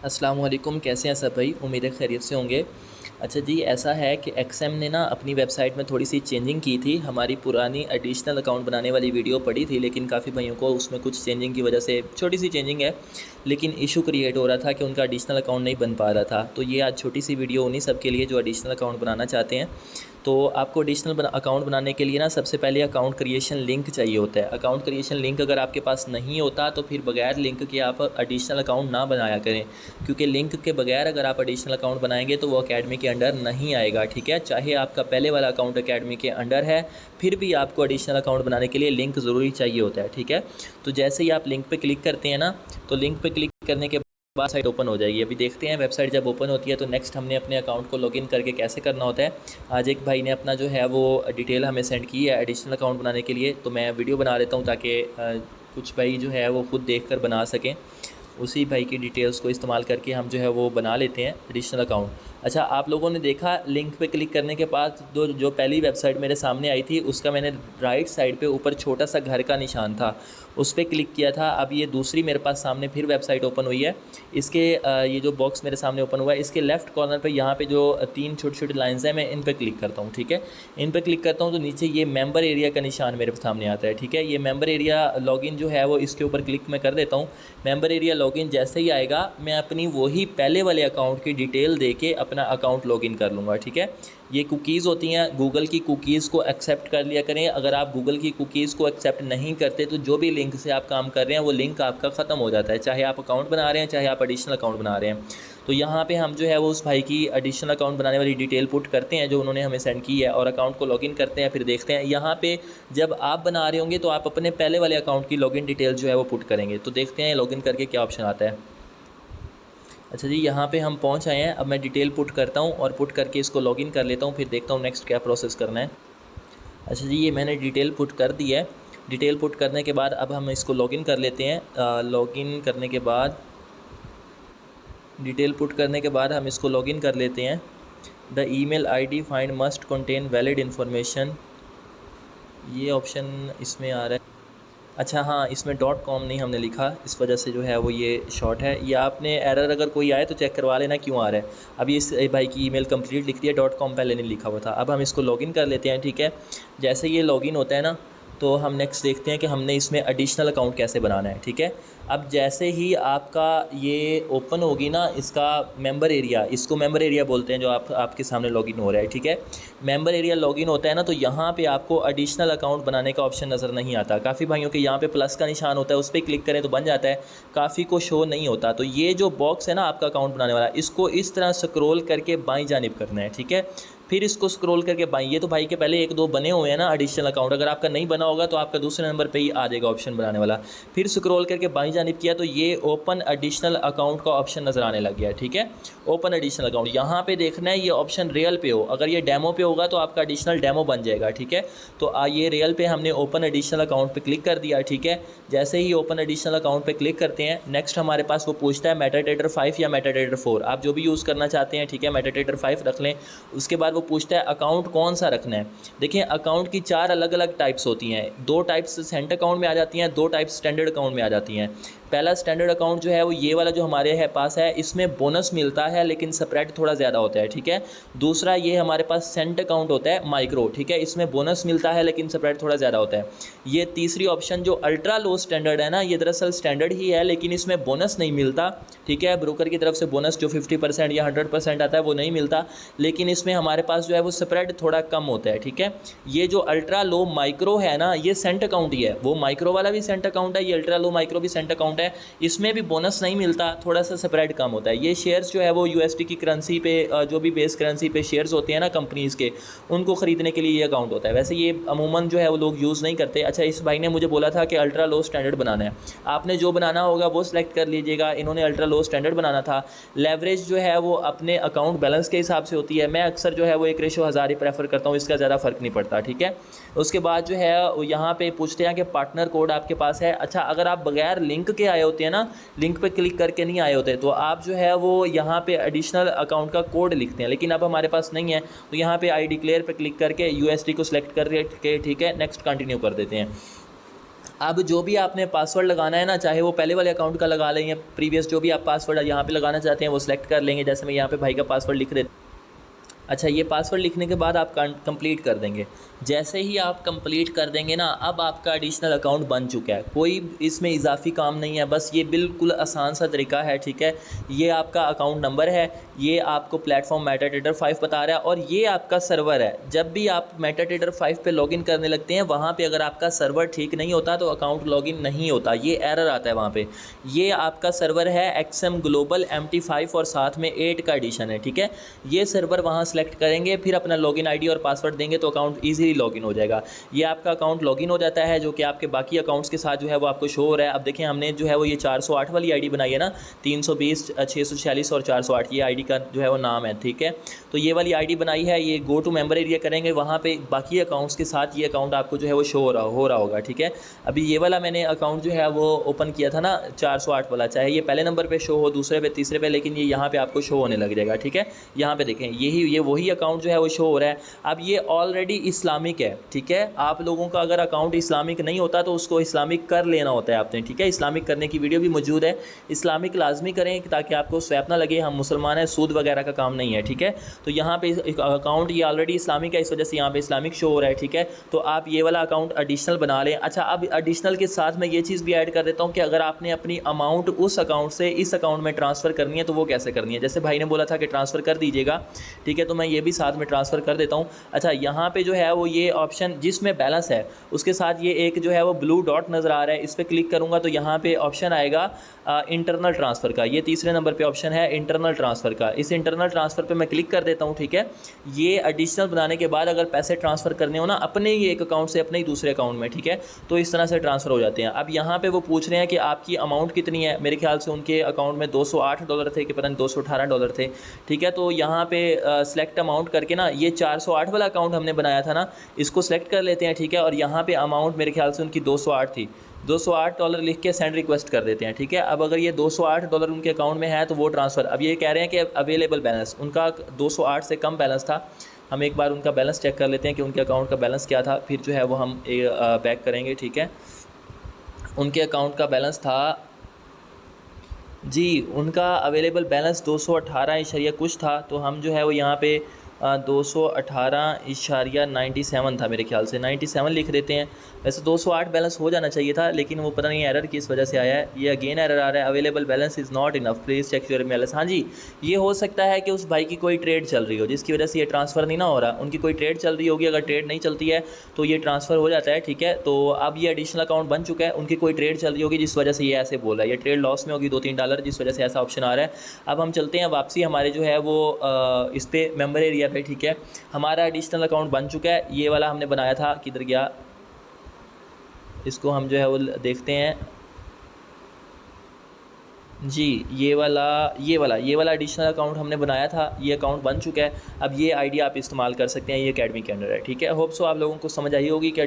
अस्सलाम वालेकुम, कैसे हैं सब भाई। उम्मीद है खैरियत से होंगे। अच्छा जी, ऐसा है कि एक्सएम ने ना अपनी वेबसाइट में थोड़ी सी चेंजिंग की थी। हमारी पुरानी एडिशनल अकाउंट बनाने वाली वीडियो पड़ी थी, लेकिन काफ़ी भाइयों को उसमें कुछ चेंजिंग की वजह से, छोटी सी चेंजिंग है लेकिन इशू क्रिएट हो रहा था कि उनका एडिशनल अकाउंट नहीं बन पा रहा था। तो ये आज छोटी सी वीडियो उन्हीं सब के लिए जो एडिशनल अकाउंट बनाना चाहते हैं। तो आपको एडिशनल अकाउंट बनाने के लिए ना सबसे पहले अकाउंट क्रिएशन लिंक चाहिए होता है। अकाउंट क्रिएशन लिंक अगर आपके पास नहीं होता तो फिर बगैर लिंक के आप एडिशनल अकाउंट ना बनाया करें, क्योंकि लिंक के बगैर अगर आप एडिशनल अकाउंट बनाएंगे तो वो अकेडमी के अंडर नहीं आएगा। ठीक है, चाहे आपका पहले वाला अकाउंट अकेडमी के अंडर है, फिर भी आपको एडिशनल अकाउंट बनाने के लिए लिंक ज़रूरी चाहिए होता है। ठीक है, तो जैसे ही आप लिंक पे क्लिक करते हैं ना, तो लिंक पे क्लिक करने के बाद साइट ओपन हो जाएगी। अभी देखते हैं वेबसाइट जब ओपन होती है तो नेक्स्ट हमने अपने अकाउंट को लॉगिन करके कैसे करना होता है। आज एक भाई ने अपना जो है वो डिटेल हमें सेंड की है एडिशनल अकाउंट बनाने के लिए, तो मैं वीडियो बना लेता हूँ ताकि कुछ भाई जो है वो खुद देख कर बना सकें। उसी भाई की डिटेल्स को इस्तेमाल करके हम जो है वो बना लेते हैं एडिशनल अकाउंट। अच्छा, आप लोगों ने देखा लिंक पे क्लिक करने के बाद जो पहली वेबसाइट मेरे सामने आई थी उसका मैंने राइट साइड पे ऊपर छोटा सा घर का निशान था, उस पर क्लिक किया था। अब ये दूसरी मेरे पास सामने फिर वेबसाइट ओपन हुई है। इसके ये जो बॉक्स मेरे सामने ओपन हुआ है, इसके लेफ़्ट कॉर्नर पे यहाँ पे जो तीन छोटी छोटी लाइंस हैं, मैं इन पर क्लिक करता हूँ। ठीक है, इन पर क्लिक करता हूँ तो नीचे ये मेंबर एरिया का निशान मेरे सामने आता है। ठीक है, ये मेंबर एरिया लॉगिन जो है वो इसके ऊपर क्लिक मैं कर देता हूँ। मेंबर एरिया लॉगिन जैसे ही आएगा, मैं अपनी वही पहले वाले अकाउंट की डिटेल दे के अपना अकाउंट लॉगिन कर लूँगा। ठीक है, ये कुकीज़ होती हैं, गूगल की कुकीज़ को एक्सेप्ट कर लिया करें। अगर आप गूगल की कुकीज़ को एक्सेप्ट नहीं करते तो जो भी लिंक से आप काम कर रहे हैं वो लिंक आपका ख़त्म हो जाता है, चाहे आप अकाउंट बना रहे हैं चाहे आप एडिशनल अकाउंट बना रहे हैं। तो यहाँ पे हम जो है वो उस भाई की एडिशनल अकाउंट बनाने वाली डिटेल पुट करते हैं जो उन्होंने हमें सेंड की है, और अकाउंट को लॉगिन करते हैं। फिर देखते हैं यहाँ पे जब आप बना रहे होंगे तो आप अपने पहले वाले अकाउंट की लॉगिन डिटेल जो है वो पुट करेंगे। तो देखते हैं लॉगिन करके क्या ऑप्शन आता है। अच्छा जी, यहाँ पे हम पहुँच आए हैं। अब मैं डिटेल पुट करता हूँ और पुट करके इसको लॉगिन कर लेता हूँ, फिर देखता हूँ नेक्स्ट क्या प्रोसेस करना है। अच्छा जी, ये मैंने डिटेल पुट कर दी है। डिटेल पुट करने के बाद अब हम इसको लॉगिन कर लेते हैं। लॉगिन करने के बाद डिटेल पुट करने के बाद हम इसको लॉगिन कर लेते हैं। The email ID find must contain valid information, ये ऑप्शन इसमें आ रहा है। अच्छा हाँ, इसमें डॉट कॉम नहीं हमने लिखा, इस वजह से जो है वो ये शॉर्ट है। ये आपने एरर अगर कोई आए तो चेक करवा लेना क्यों आ रहा है। अभी इस भाई की ईमेल कंप्लीट लिख दिया, डॉट कॉम पहले नहीं लिखा हुआ था। अब हम इसको लॉगिन कर लेते हैं। ठीक है, जैसे ये लॉगिन होता है ना, तो हम नेक्स्ट देखते हैं कि हमने इसमें एडिशनल अकाउंट कैसे बनाना है। ठीक है, अब जैसे ही आपका ये ओपन होगी ना, इसका मेंबर एरिया, इसको मेंबर एरिया बोलते हैं जो आपके सामने लॉगिन हो रहा है। ठीक है, मेंबर एरिया लॉगिन होता है ना, तो यहाँ पे आपको एडिशनल अकाउंट बनाने का ऑप्शन नज़र नहीं आता। काफ़ी भाइयों के यहाँ पे प्लस का निशान होता है, उस पर क्लिक करें तो बन जाता है, काफ़ी को शो नहीं होता। तो ये जो बॉक्स है ना आपका अकाउंट बनाने वाला, इसको इस तरह स्क्रॉल करके बाईं जानिब करना है। ठीक है, फिर इसको स्क्रॉल करके बाईं, ये तो भाई के पहले एक दो बने हुए हैं ना एडिशनल अकाउंट, अगर आपका नहीं बना होगा तो आपका दूसरे नंबर पे ही आ जाएगा ऑप्शन बनाने वाला। फिर स्क्रॉल करके बाईं जानिब किया तो ये ओपन एडिशनल अकाउंट का ऑप्शन नज़र आने लग गया। ठीक है, ओपन एडिशनल अकाउंट यहाँ पे देखना है, ये ऑप्शन रियल पे हो, अगर ये डेमो पे होगा तो आपका एडिशनल डेमो बन जाएगा। ठीक है, तो ये रियल पे हमने ओपन एडिशनल अकाउंट पे क्लिक कर दिया। ठीक है, जैसे ही ओपन एडिशनल अकाउंट पे क्लिक करते हैं, नेक्स्ट हमारे पास वो पूछता है मेटाडेटर 5 या मेटाडेटर 4, आप जो भी यूज़ करना चाहते हैं। ठीक है, मेटाडेटर 5 रख लें। उसके बाद वो पूछता है अकाउंट कौन सा रखना है। देखिए, अकाउंट की 4 अलग अलग टाइप्स होती हैं, 2 टाइप्स सेंट अकाउंट में आ जाती हैं, 2 टाइप्स स्टैंडर्ड अकाउंट में आ जाती हैं। पहला स्टैंडर्ड अकाउंट जो है वो ये वाला जो हमारे पास है, इसमें बोनस मिलता है लेकिन स्प्रेड थोड़ा ज़्यादा होता है। ठीक है, दूसरा ये हमारे पास सेंट अकाउंट होता है माइक्रो। ठीक है, इसमें बोनस मिलता है लेकिन स्प्रेड थोड़ा ज़्यादा होता है। ये तीसरी ऑप्शन जो अल्ट्रा लो स्टैंडर्ड है ना, ये दरअसल स्टैंडर्ड ही है लेकिन इसमें बोनस नहीं मिलता। ठीक है, ब्रोकर की तरफ से बोनस जो 50% या 100% आता है वो नहीं मिलता, लेकिन इसमें हमारे पास जो है वो स्प्रेड थोड़ा कम होता है। ठीक है, ये जो अल्ट्रा लो माइक्रो है ना, ये सेंट अकाउंट ही है, वो माइक्रो वाला भी सेंट अकाउंट है, ये अल्ट्रा लो माइक्रो भी सेंट अकाउंट है। इसमें भी बोनस नहीं मिलता, थोड़ा सा स्प्रेड कम होता है। ये शेयर्स जो है वो यूएसडी की करेंसी पे, जो भी बेस करेंसी पे शेयर्स होते हैं ना कंपनीज़ के, उनको ख़रीदने के लिए ये अकाउंट होता है। वैसे ये अमूमन जो है वो लोग यूज़ नहीं करते। अच्छा, इस भाई ने मुझे बोला था कि अल्ट्रा लो स्टैंडर्ड बनाना है, आपने जो बनाना होगा वो सिलेक्ट कर लीजिएगा। इन्होंने अल्ट्रा लो स्टैंडर्ड बनाना था। लेवरेज जो है वो अपने अकाउंट बैलेंस के हिसाब से होती है, मैं अक्सर जो है वो 1:1000 ही प्रेफर करता हूँ, इसका ज़्यादा फ़र्क नहीं पड़ता। ठीक है, उसके बाद जो है यहाँ पे पूछते हैं कि पार्टनर कोड आपके पास है। अच्छा, अगर आप बगैर लिंक के आए होते हैं ना, लिंक पे क्लिक करके नहीं आए होते, तो आप जो है वो यहाँ पे एडिशनल अकाउंट का कोड लिखते हैं, लेकिन अब हमारे पास नहीं है तो यहाँ पे आई डिक्लेयर पे क्लिक करके यूएसडी को सिलेक्ट करके, ठीक है, नेक्स्ट कंटिन्यू कर देते हैं। अब जो भी आपने पासवर्ड लगाना है ना, चाहे वो पहले वाले अकाउंट का लगा लें या प्रीवियस जो भी आप पासवर्ड यहाँ पे लगाना चाहते हैं वो सिलेक्ट कर लेंगे। जैसे मैं यहाँ पे भाई का पासवर्ड लिख देता। अच्छा, ये पासवर्ड लिखने के बाद आप कंप्लीट कर देंगे। जैसे ही आप कंप्लीट कर देंगे ना, अब आपका एडिशनल अकाउंट बन चुका है। कोई इसमें इजाफी काम नहीं है, बस ये बिल्कुल आसान सा तरीका है, ठीक है। ये आपका अकाउंट नंबर है, ये आपको प्लेटफॉर्म मेटाट्रेडर 5 बता रहा है और ये आपका सर्वर है। जब भी आप मेटाट्रेडर 5 पे लॉगिन करने लगते हैं, वहाँ पे अगर आपका सर्वर ठीक नहीं होता तो अकाउंट लॉगिन नहीं होता, ये एरर आता है वहाँ पे। ये आपका सर्वर है XM ग्लोबल MT5 और साथ में 8 का एडिशन है, ठीक है। ये सर्वर वहाँ सेलेक्ट करेंगे, फिर अपना लॉगिन आईडी और पासवर्ड देंगे तो अकाउंट इजीली लॉगिन हो जाएगा। ये आपका अकाउंट लॉगिन हो जाता है, जो कि आपके बाकी अकाउंट्स के साथ जो है वो आपको शो हो रहा है। अब देखें, हमने जो है वो ये 408 वाली आईडी बनाई है ना, 320 646 और 408, ये आईडी का जो है वो नाम है, ठीक है। तो ये वाली आईडी बनाई है, ये गो टू मेंबर एरिया करेंगे, वहाँ पे बाकी अकाउंट्स के साथ ये अकाउंट आपको जो है वो शो हो रहा होगा, ठीक है। अभी ये वाला मैंने अकाउंट जो है वो ओपन किया था ना 408 वाला, चाहे ये पहले नंबर पे शो हो, दूसरे पे, तीसरे पे, लेकिन ये यहाँ पे आपको शो होने लग जाएगा, ठीक है। यहाँ पे देखें, ये वही अकाउंट जो है वो शो हो रहा है। अब ये ऑलरेडी इस्लामिक है, ठीक है। आप लोगों का अगर अकाउंट इस्लामिक नहीं होता तो उसको इस्लामिक कर लेना होता है आपने, ठीक है। इस्लामिक करने की वीडियो भी मौजूद है, इस्लामिक लाजमी करें ताकि आपको स्वैप ना लगे, हम मुसलमान हैं, सूद वगैरह का काम नहीं है, ठीक है। तो यहाँ पे अकाउंट ये ऑलरेडी इस्लामिक है, इस वजह से यहाँ पे इस्लामिक शो हो रहा है, ठीक है। तो आप ये वाला अकाउंट एडिशनल बना लें। अच्छा, अब एडिशनल के साथ मैं ये चीज़ भी ऐड कर देता हूँ कि अगर आपने अपनी अमाउंट उस अकाउंट से इस अकाउंट में ट्रांसफ़र करनी है तो वो कैसे करनी है। जैसे भाई ने बोला था कि ट्रांसफ़र कर दीजिएगा, ठीक है, तो मैं ये भी साथ में ट्रांसफ़र कर देता हूँ। अच्छा, यहाँ पे जो है वो ये ऑप्शन जिसमें बैलेंस है उसके साथ ये एक जो है वो ब्लू डॉट नज़र आ रहा है, इस पर क्लिक करूँगा तो यहाँ पे ऑप्शन आएगा इंटरनल ट्रांसफ़र का। ये तीसरे नंबर पे ऑप्शन है इंटरनल ट्रांसफ़र का। इस इंटरनल ट्रांसफ़र पे मैं क्लिक कर देता हूँ, ठीक है। ये एडिशनल बनाने के बाद अगर पैसे ट्रांसफ़र करने हो ना अपने ही एक अकाउंट से अपने ही दूसरे अकाउंट में, ठीक है, तो इस तरह से ट्रांसफ़र हो जाते हैं। अब यहाँ पे वो पूछ रहे हैं कि आपकी अमाउंट कितनी है। मेरे ख्याल से उनके अकाउंट में $208 थे कि पता नहीं $218 थे, ठीक है। तो यहाँ पे सेलेक्ट अमाउंट करके ना, ये 408 वाला अकाउंट हमने बनाया था ना, इसको सेलेक्ट कर लेते हैं, ठीक है। और यहाँ पे अमाउंट मेरे ख्याल से उनकी 208 थी, $208 लिख के सेंड रिक्वेस्ट कर देते हैं, ठीक है। अब अगर ये $208 उनके अकाउंट में है तो वो ट्रांसफ़र, अब ये कह रहे हैं कि अवेलेबल बैलेंस, उनका 208 से कम बैलेंस था। हम एक बार उनका बैलेंस चेक कर लेते हैं कि उनके अकाउंट का बैलेंस क्या था, फिर जो है वो हम बैक करेंगे, ठीक है। उनके अकाउंट का बैलेंस था जी, उनका अवेलेबल बैलेंस 218 कुछ था। तो हम जो है वो यहाँ पे 218.97 था, मेरे ख्याल से 97 लिख देते हैं। वैसे 208 बैलेंस हो जाना चाहिए था, लेकिन वो पता नहीं एरर किस वजह से आया है। ये अगेन एरर आ रहा है, available balance is not enough, please check your balance. हाँ जी, ये हो सकता है कि उस भाई की कोई ट्रेड चल रही हो जिसकी वजह से ये ट्रांसफ़र नहीं ना हो रहा। उनकी कोई ट्रेड चल रही होगी, अगर ट्रेड नहीं चलती है तो ये ट्रांसफ़र हो जाता है, ठीक है। तो अब ये एडिशनल अकाउंट बन चुका है, उनकी कोई ट्रेड चल रही होगी जिस वजह से ये ऐसे बोल रहा है। ये ट्रेड लॉस में होगी $2-3, जिस वजह से ऐसा ऑप्शन आ रहा है। अब हम चलते हैं वापसी हमारे जो है वो इस पर मेम्बर एरिया पे, ठीक है। हमारा एडिशनल अकाउंट बन चुका है, ये वाला हमने बनाया था, किधर गया, इसको हम जो है वो देखते हैं जी। ये वाला एडिशनल अकाउंट हमने बनाया था, ये अकाउंट बन चुका है। अब ये आईडी आप इस्तेमाल कर सकते हैं, ये अकेडमी के अंदर है, ठीक है। होप सो आप लोगों को समझ आई होगी कि